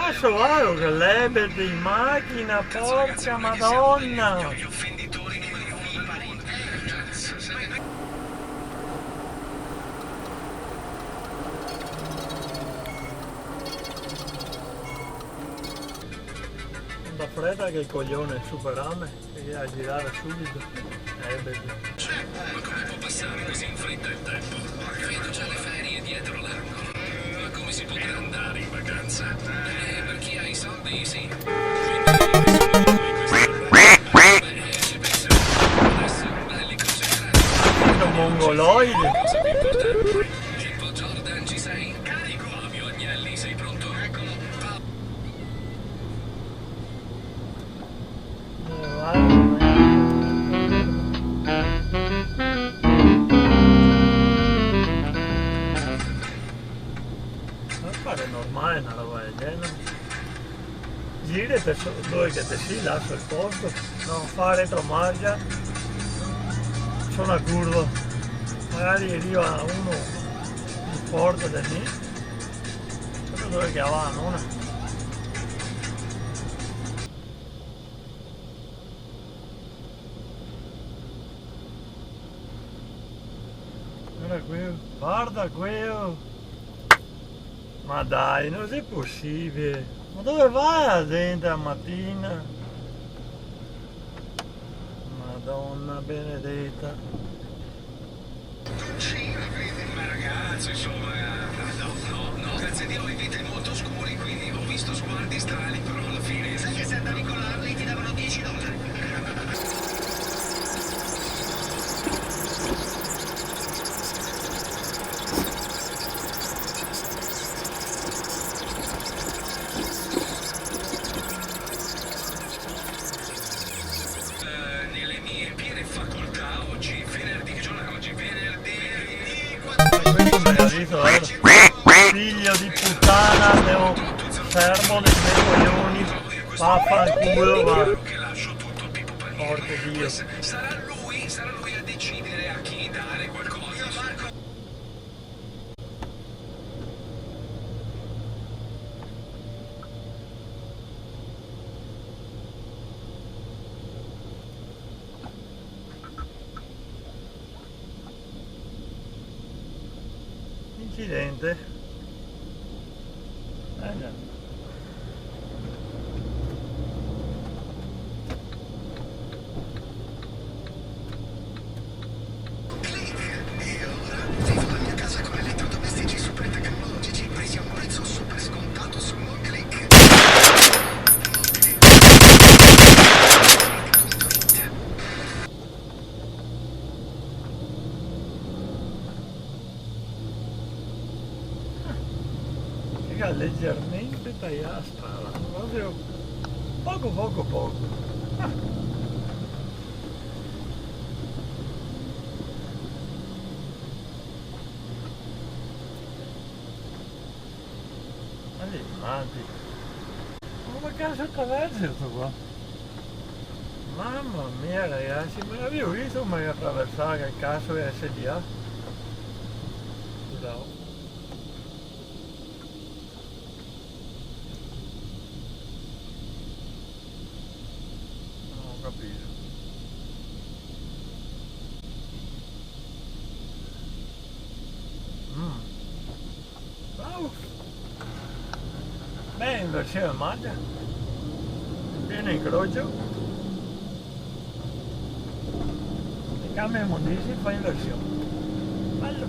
cazzo vado che lebede in macchina, porca madonna! Gli offenditori numero uno del mondo. Da fretta che il coglione superame e a girare subito. Lebede. Ma come può passare così in fretta il tempo? Vedo già le ferie dietro l'angolo. Ma come si potrà andare in vacanza? Per chi ha i soldi, sì. Si pensa adesso belli concentrati. Sono mongoloide. Cosa più importante? Gippo Jordan, ci sei? Carico. Fabio Agnelli, sei pronto? Eccolo. Non pare normale una roba del genere. Giri e dove che te si lascia il posto, non fa retromarcia, c'è una curva, magari arriva uno in porta da lì, però dove che avanti una. Guarda quello, ma dai, non è possibile, ma dove vai la gente la mattina? Madonna benedetta. Ma ragazzi, insomma, no, grazie a Dio ho i vetri molto scuri, quindi ho visto sguardi strani, però alla fine, sai che se andavi con l'Harley ti davano $10. Nelle mie piene facoltà oggi, venerdì, che giorno è oggi? Venerdì Questo me l'ha detto, figlio di puttana, devo fermo dei miei coglioni, vaffanculo, va. che lascio tutto a Pippo Palmieri. Porco Dio. Sarà lui a decidere a chi dare qualcosa. Marco. Incidente. Già. E ora vivo la mia casa con elettrodomestici super tecnologici presi a un prezzo super scontato su OneClick. Figa, leggermente tagliata la strada, proprio poco. Ma lì, avanti. Ma che cazzo attraversa questo qua? Mamma mia ragazzi, ma l'avevo visto come attraversare che cazzo è SDA? Scusavo. Non ho capito. Bravo. Beh, in versione maggia. Pieno incrocio. E cambia immondizia e fa inversione. Bello.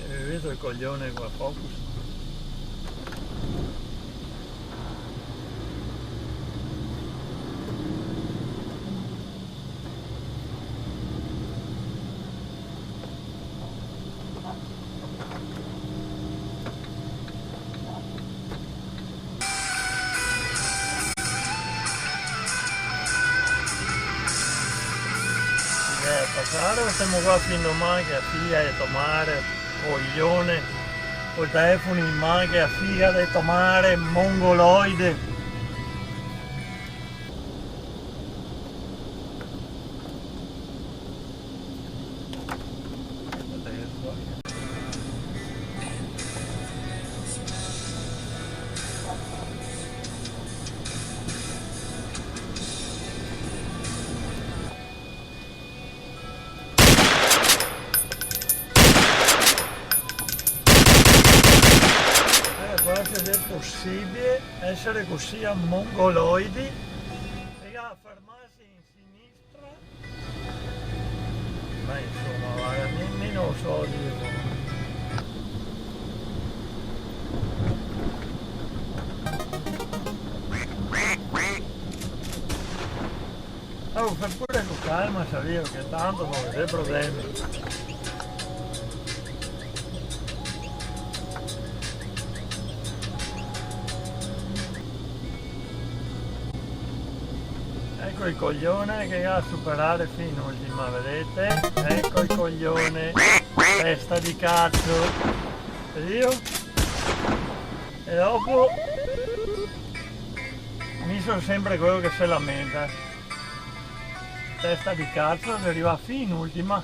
Hai visto il coglione qua Focus? Passaron, stiamo qua fino a manca, figa di tomare, coglione, col telefono in manca, figa di tomare, mongoloide. Guarda se è possibile essere così mongoloidi e a fermarsi in sinistra, ma insomma guarda, nemmeno so dirlo. Oh, fai pure con calma, Savio, che tanto non c'è problemi. Ecco il coglione che va a superare fino all'ultima, vedete? Ecco il coglione, testa di cazzo. Ed io? E dopo mi sono sempre quello che si lamenta. Testa di cazzo che arriva fino all'ultima.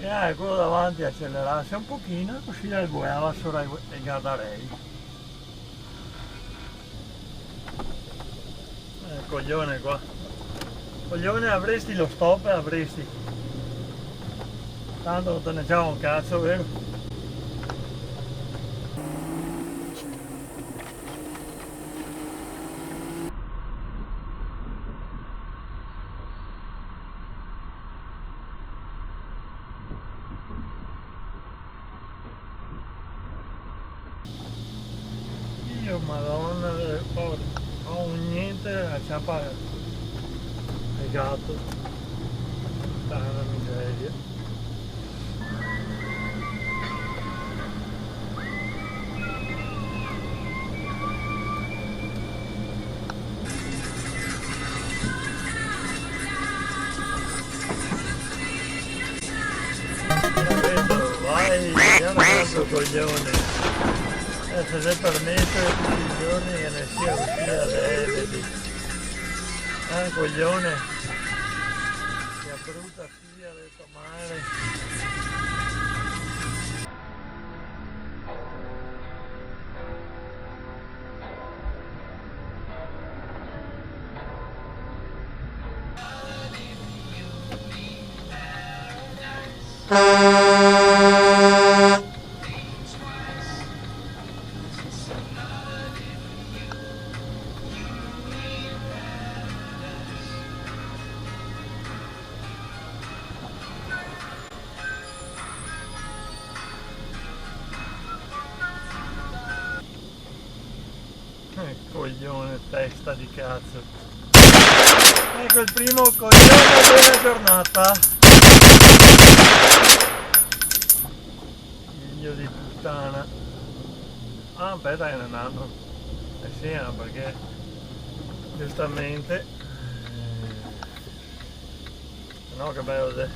E quello davanti accelerasse un pochino, così la guardava sopra e guarderei. Coglione qua, coglione, avresti lo stop e avresti, tanto non te ne c'è un cazzo, vero? Io madonna del porco, ho un niente la ciapa al gatto, tanta miseria. Vai, andiamo coglione. Se ne permette tutti i giorni che ne sia uscita debiti. Coglione. Che brutta figlia del tuo male. Coglione, testa di cazzo. Ecco il primo coglione della giornata. Figlio di puttana. Ah, aspetta che ne è un altro. Eh sì, perché giustamente. No, che bello.